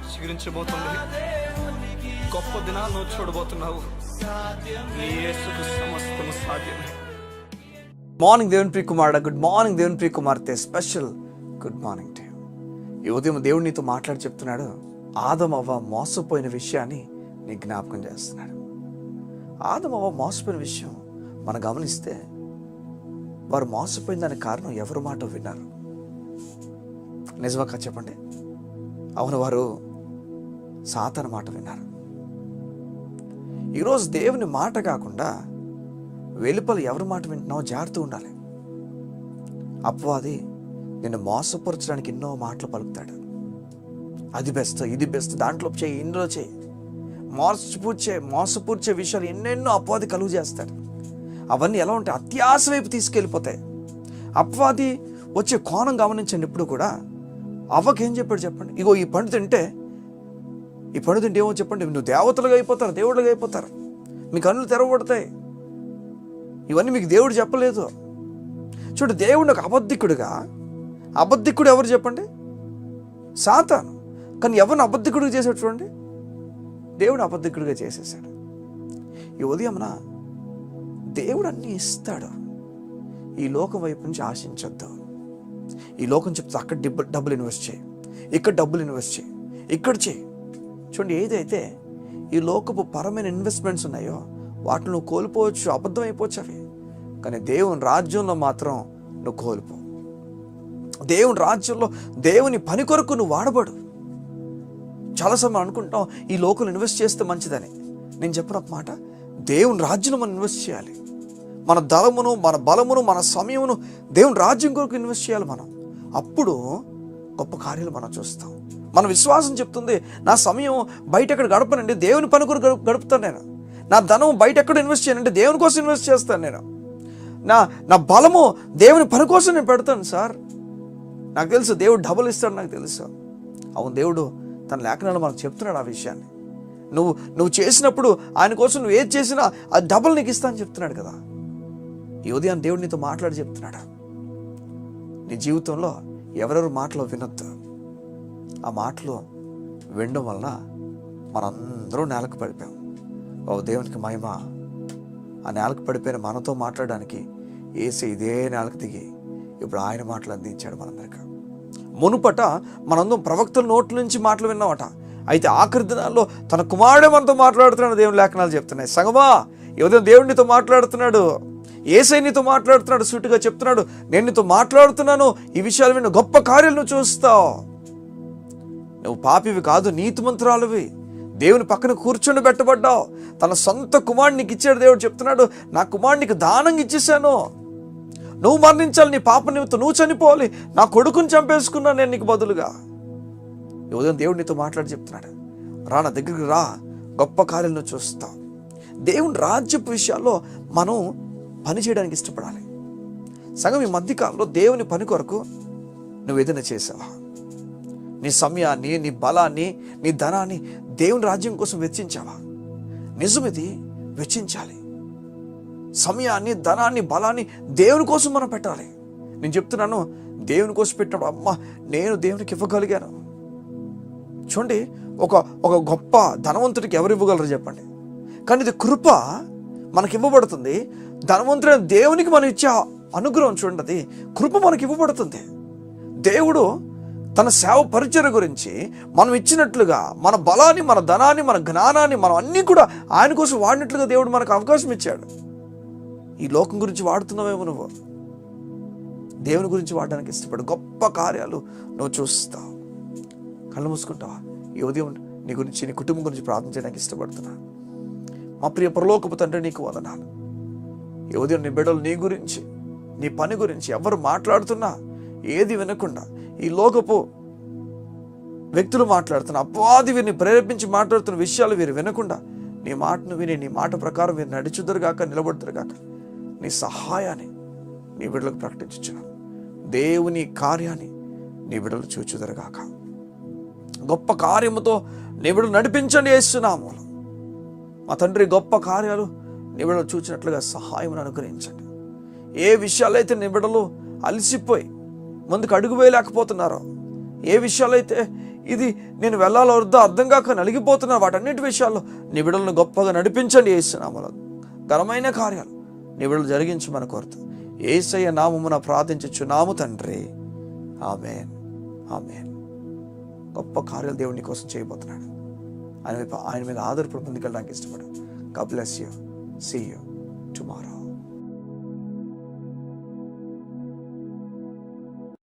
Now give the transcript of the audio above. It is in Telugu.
చిగురించబోతుంది. గొప్ప దినాన్ని నువ్వు చూడబోతున్నావు. నీ యేసుకు సమస్తము సాధ్యమే. మార్నింగ్ దేవుని ప్రియ కుమారుడా, గుడ్ మార్నింగ్ దేవుని ప్రియ కుమార్తె, special good morning to you. ఈ ఉదయం దేవుడు నీతో మాట్లాడి చెప్తున్నాడు, ఆదం అవ్వ మోసపోయిన విషయాన్ని నీ జ్ఞాపకం చేస్తున్నాడు. ఆదం అవ్వ మోసపోయిన విషయం మనం గమనిస్తే, వారు మోసపోయిన దానికి కారణం ఎవరి మాట విన్నారు? నిజమా కాదు చెప్పండి? అవును, వారు సాతాను మాట విన్నారు. ఈరోజు దేవుని మాట కాకుండా వెలుపల ఎవరి మాట వింటున్నావో జాగ్రత్త ఉండాలి. అపవాది నిన్ను మోసపరచడానికి ఎన్నో మాటలు పలుకుతాడు. అది బెస్ట్, ఇది బెస్ట్, దాంట్లో చేయి, ఇందులో చేయి, మోసపూర్చే విషయాలు ఎన్నెన్నో అపవాది కలుగు చేస్తాడు. అవన్నీ ఎలా ఉంటాయి? అత్యాశ వైపు తీసుకెళ్ళిపోతాయి. అపవాది వచ్చే కోణం గమనించండి. ఇప్పుడు కూడా అవ్వకేం చెప్పాడు చెప్పండి? ఇగో ఈ పండు తింటే ఏమో చెప్పండి, నువ్వు దేవతలుగా అయిపోతారు, దేవుళ్ళుగా అయిపోతారు, మీ కన్నులు తెరవబడతాయి. ఇవన్నీ మీకు దేవుడు చెప్పలేదు. చూడు, దేవుడు ఒక అబద్ధికుడు ఎవరు చెప్పండి? సాతాను. కానీ ఎవరిని అబద్ధికుడిగా చేశాడు చూడండి, దేవుడు అబద్ధికుడిగా చేసేసాడు. ఈ ఉదయమున దేవుడు అన్నీ ఇస్తాడు. ఈ లోకం వైపు నుంచి ఆశించొద్దు. ఈ లోకం చెప్తే అక్కడ డబ్బులు ఇన్వెస్ట్ చేయి, ఇక్కడ డబ్బులు ఇన్వెస్ట్ చేయి, ఇక్కడ చేయి. చూడండి, ఏదైతే ఈ లోకపు పరమైన ఇన్వెస్ట్మెంట్స్ ఉన్నాయో వాటిని నువ్వు కోల్పోవచ్చు, అబద్ధం అయిపోవచ్చు అవి. కానీ దేవుని రాజ్యంలో మాత్రం నువ్వు కోల్పో. దేవుని రాజ్యంలో దేవుని పని కొరకు నువ్వు వాడబడు. చాలాసార్లు మనం అనుకుంటాం ఈ లోకల్ ఇన్వెస్ట్ చేస్తే మంచిదని. నేను చెప్పిన ఒక మాట, దేవుని రాజ్యంలో మనం ఇన్వెస్ట్ చేయాలి. మన ధనమును, మన బలమును, మన సమయమును దేవుని రాజ్యం కొరకు ఇన్వెస్ట్ చేయాలి మనం. అప్పుడు గొప్ప కార్యాలు మనం చూస్తాం. మన విశ్వాసం చెప్తుంది, నా సమయం బయట ఎక్కడ గడపనండి, దేవుని పని కొరకు గడుపుతాను నేను. నా ధనం బయట ఎక్కడ ఇన్వెస్ట్ చేయనంటే దేవుని కోసం ఇన్వెస్ట్ చేస్తాను నేను. నా బలము దేవుని పని కోసం నేను పెడతాను సార్. నాకు తెలుసు దేవుడు డబుల్ ఇస్తాడు, నాకు తెలుసు. అవును, దేవుడు తన లేఖనాలు మనకు చెప్తున్నాడు ఆ విషయాన్ని. నువ్వు చేసినప్పుడు ఆయన కోసం నువ్వు ఏది చేసినా అది డబుల్ నీకు ఇస్తా అని చెప్తున్నాడు కదా. ఈ ఉదయం దేవుడు నీతో మాట్లాడి చెప్తున్నాడు, నీ జీవితంలో ఎవరెవరు మాటలు వినొద్దు. ఆ మాటలు వినడం వలన మనందరూ నేలకు పడిపోయాం. ఓ దేవునికి మహిమ. ఆ నేలకు పడిపోయిన మనతో మాట్లాడడానికి యేసు ఇదే నేలకు దిగి ఇప్పుడు ఆయన మాటలు అందించాడు మనందరికీ. మునుపట మనందరం ప్రవక్తల నోట్ల నుంచి మాటలు విన్నామట. అయితే ఆఖరి దినాల్లో తన కుమారుడే మనతో మాట్లాడుతున్నాడు, దేవుని లేఖనాలు చెప్తున్నాయి. సంగమా, ఈ ఉదయం దేవుడు నీతో మాట్లాడుతున్నాడు, యేసయ్య నీతో మాట్లాడుతున్నాడు. సూటిగా చెప్తున్నాడు, నేను నీతో మాట్లాడుతున్నాను, ఈ విషయాలు విన్న గొప్ప కార్యాలు నువ్వు చూస్తావు. నువ్వు పాపివి కాదు, నీతిమంతురాలువి. దేవుని పక్కన కూర్చొని పెట్టబడ్డావు. తన సొంత కుమారుడు నీకు ఇచ్చాడు. దేవుడు చెప్తున్నాడు, నా కుమారుడు నీకు దానంగా ఇచ్చేసాను. నువ్వు మరణించాలి, నీ పాప నిమిత్తం నువ్వు చనిపోవాలి, నా కొడుకుని చంపేసుకున్నా నేను నీకు బదులుగా. ఈ ఉదయం దేవుడు నీతో మాట్లాడి చెప్తున్నాడు, రా నా దగ్గరికి రా, గొప్ప కార్యాలు నువ్వు చూస్తావు. దేవుని రాజ్యపు విషయాల్లో మనం పని చేయడానికి ఇష్టపడాలి. సగం ఈ మధ్యకాలంలో దేవుని పని కొరకు నువ్వు ఏదైనా చేసావా? నీ సమయాన్ని, నీ బలాన్ని, నీ ధనాన్ని దేవుని రాజ్యం కోసం వెచ్చించావా? నిజమిది, వెచ్చించాలి. సమయాన్ని, ధనాన్ని, బలాన్ని దేవుని కోసం మనం పెట్టాలి. నేను చెప్తున్నాను, దేవుని కోసం పెట్టినప్పుడు అమ్మ నేను దేవునికి ఇవ్వగలిగాను. చూడండి, ఒక గొప్ప ధనవంతుడికి ఎవరు ఇవ్వగలరు చెప్పండి? కానీ ఇది కృప మనకి ఇవ్వబడుతుంది. ధనవంతుడైన దేవునికి మనం ఇచ్చే అనుగ్రహం చూడండి, అది కృప మనకి ఇవ్వబడుతుంది. దేవుడు తన సేవ పరిచర్య గురించి మనం ఇచ్చినట్లుగా మన బలాన్ని, మన ధనాన్ని, మన జ్ఞానాన్ని మనం అన్నీ కూడా ఆయన కోసం వాడినట్లుగా దేవుడు మనకు అవకాశం ఇచ్చాడు. ఈ లోకం గురించి వాడుతున్నావేమో, నువ్వు దేవుని గురించి వాడడానికి ఇష్టపడు. గొప్ప కార్యాలు నువ్వు చూస్తావు. కళ్ళు మూసుకుంటావా? ఈ ఉదయం నీ గురించి, నీ కుటుంబం గురించి ప్రార్థన చేయడానికి ఇష్టపడుతున్నా. మా ప్రియ పరలోకపు తండ్రి, నీకు వందనాలు. ఈ ఉదయం నీ బిడ్డలు నీ గురించి, నీ పని గురించి ఎవరు మాట్లాడుతున్నా ఏది వినకుండా, ఈ లోకపు వ్యక్తులు మాట్లాడుతున్న, అపవాది వీరిని ప్రేరేపించి మాట్లాడుతున్న విషయాలు వీరు వినకుండా నీ మాటను విని నీ మాట ప్రకారం వీరు నడుచుదురుగాక, నిలబడుతురుగాక. నీ సహాయాన్ని నీ బిడ్డలకు ప్రకటించుచున్నాను. దేవుని కార్యాన్ని నీ బిడ్డలు చూచుదురుగాక. గొప్ప కార్యముతో నీ బిడ్డలు నడిపించండి యేసునామములో. మా తండ్రి, గొప్ప కార్యాలు నీ బిడ్డలు చూచినట్లుగా సహాయం అనుగ్రహించండి. ఏ విషయాలైతే నీ బిడ్డలు అలసిపోయి ముందుకు అడుగు వేయలేకపోతున్నారో, ఏ విషయాలైతే ఇది నేను వెళ్ళాలో వద్దో అర్థం కాక నలిగిపోతున్నాను. వాటన్నిటి విషయాల్లో నీ బిడ్డలను గొప్పగా నడిపించండి యేసునామములో. ఘనమైన కార్యాలు నీ బిడ్డలు జరిగించమని కోరుతూ యేసయ్య నామమున ప్రార్థించుచున్నాము తండ్రి. ఆమేన్, ఆమేన్. గొప్ప కార్యాలు దేవుని కోసం చేయబోతున్నాడు. ఆయన మీద ఆధారపడి ముందుకెళ్ళడానికి ఇష్టపడు. God bless you. See you.